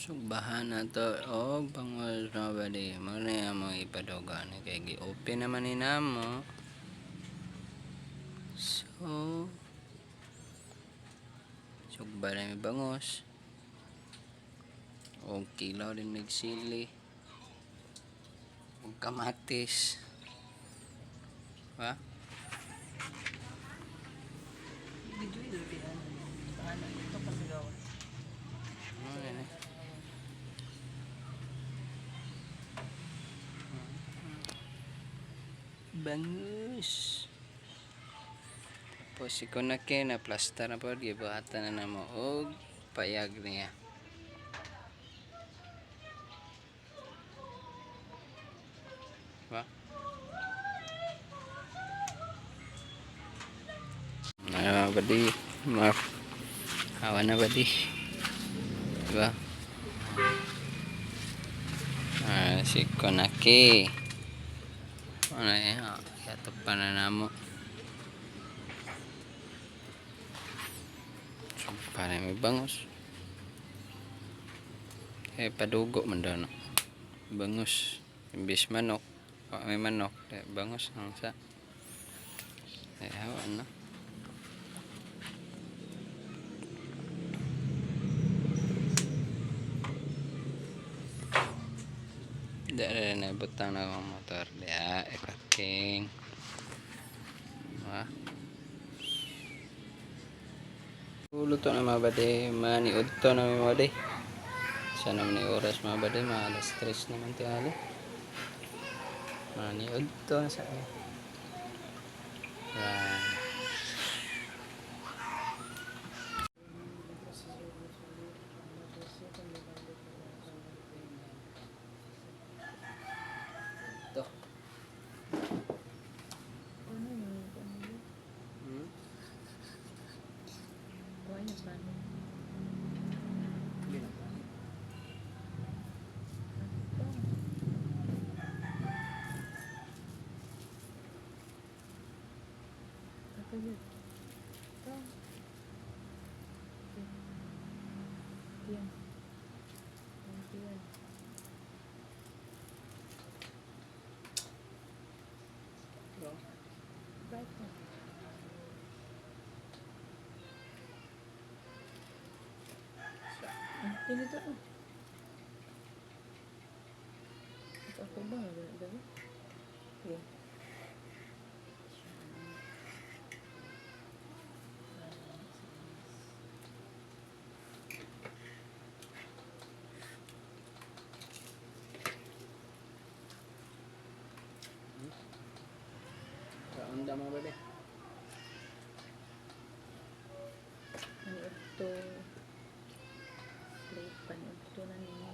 Subahan na to og bangos na bali mo na mo ipadugan kay gi-open naman ni namo. So sugba na may bangos og kilaw din nagsili og kamatis, ha? Bangus. Tapos ikaw na na plaster na po, gibahatan na namo og payag niya. Ba? Badi, hawa na badi. Diba? Si Konaki. Ano yan? Yato pa na namo. So, para may bangos. Padugo man daw no. Bangus. Imbis manok. May manok. Bangus ang sa. Hawa na. Dari na butang na ang motor dia ikaking. Luto na mga bade, maniud to na mga bade. Sana man oras mga bade, alas 3 naman tingali. Maniud to sa akin. Ito. Ini tuh aku banget dari ya. Unda mga bade. Ano ito? Plate pan ito na niya.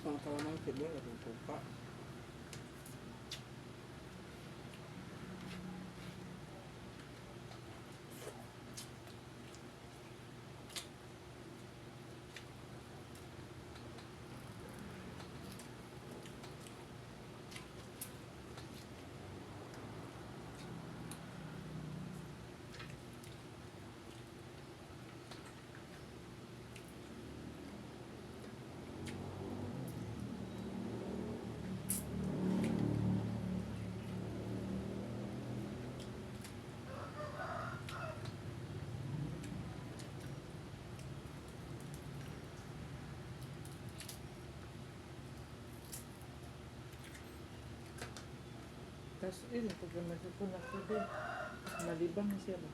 Ang kalamang sila, natutog pa. Tapos yun, pag nagpupunak ko din, malibang na siya ba?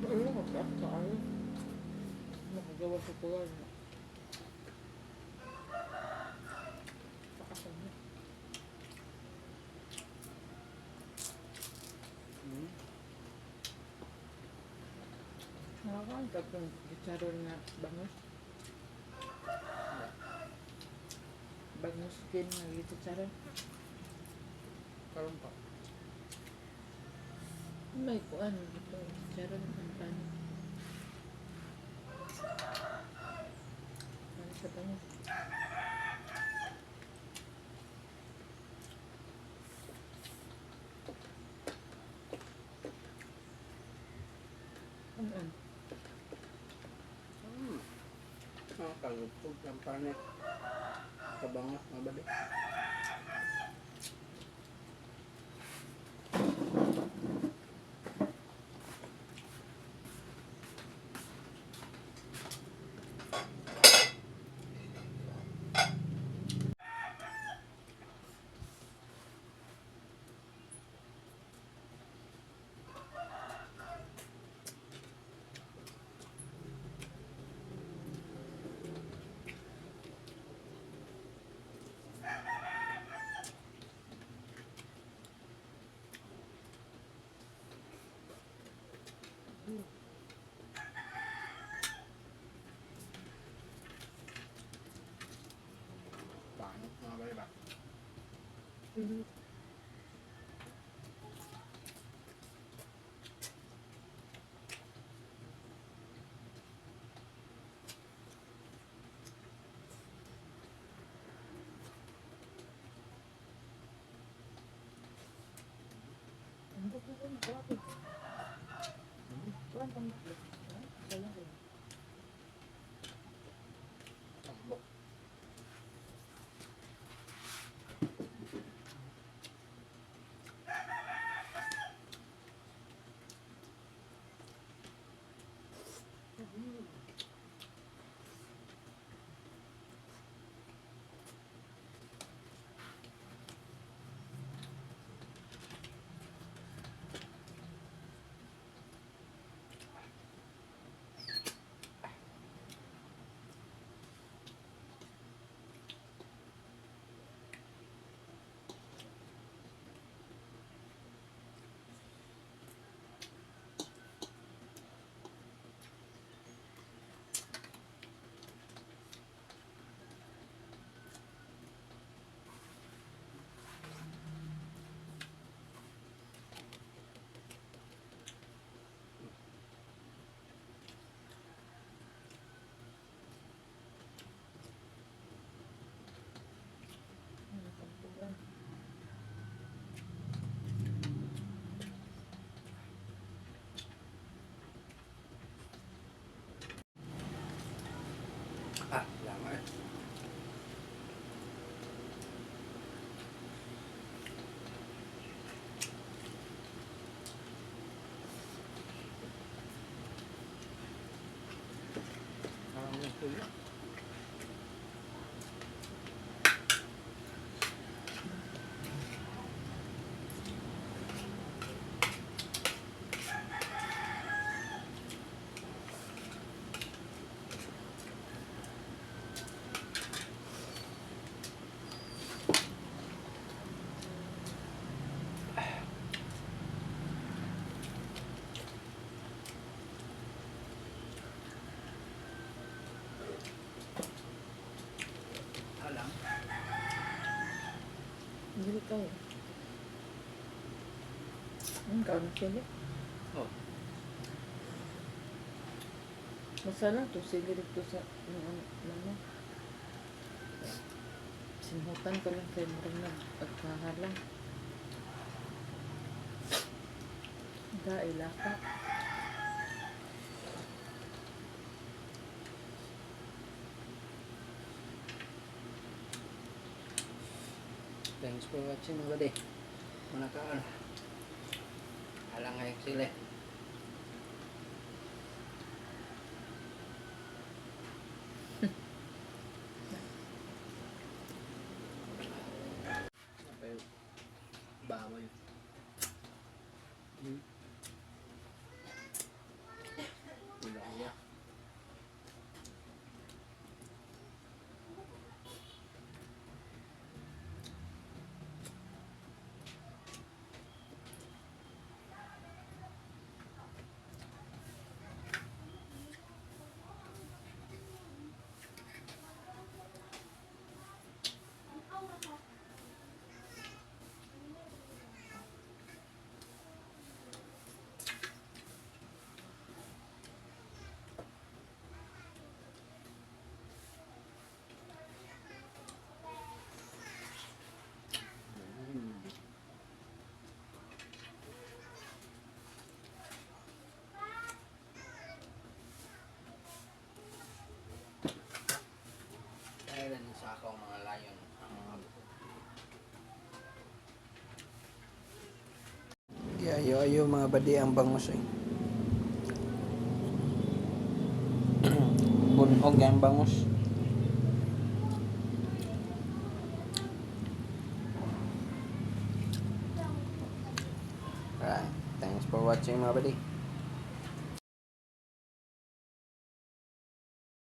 Ano, magkakaayo. Makagawa sa kuwan. Pakasan niya. Nakakaantap yung chicharon na bangus. Bangus skin na chicharon. Karon pa. May kuan ito. Chicharon ng panin. Ano sa bangus? Ano? Kalutog ang panin. Kabangas, mabalik. Pangit, mabalik ba? Tambok. Ah, lama eh. Ang tuyo. kayo. Kaon na sila. Oh. Masala to sila dito sa ano. Sinuhutan ko lang kay Marang na pagkahalang. Ilaka. Thanks for watching mga buddy. Mga kaan. Halang ngayon sila. Apa yun? Baboy. Wala niya. Kaya rin sa ako mga layon. Ayo mga badi ang bangus eh. Bunog ang bangus. Right. Thanks for watching mga badi.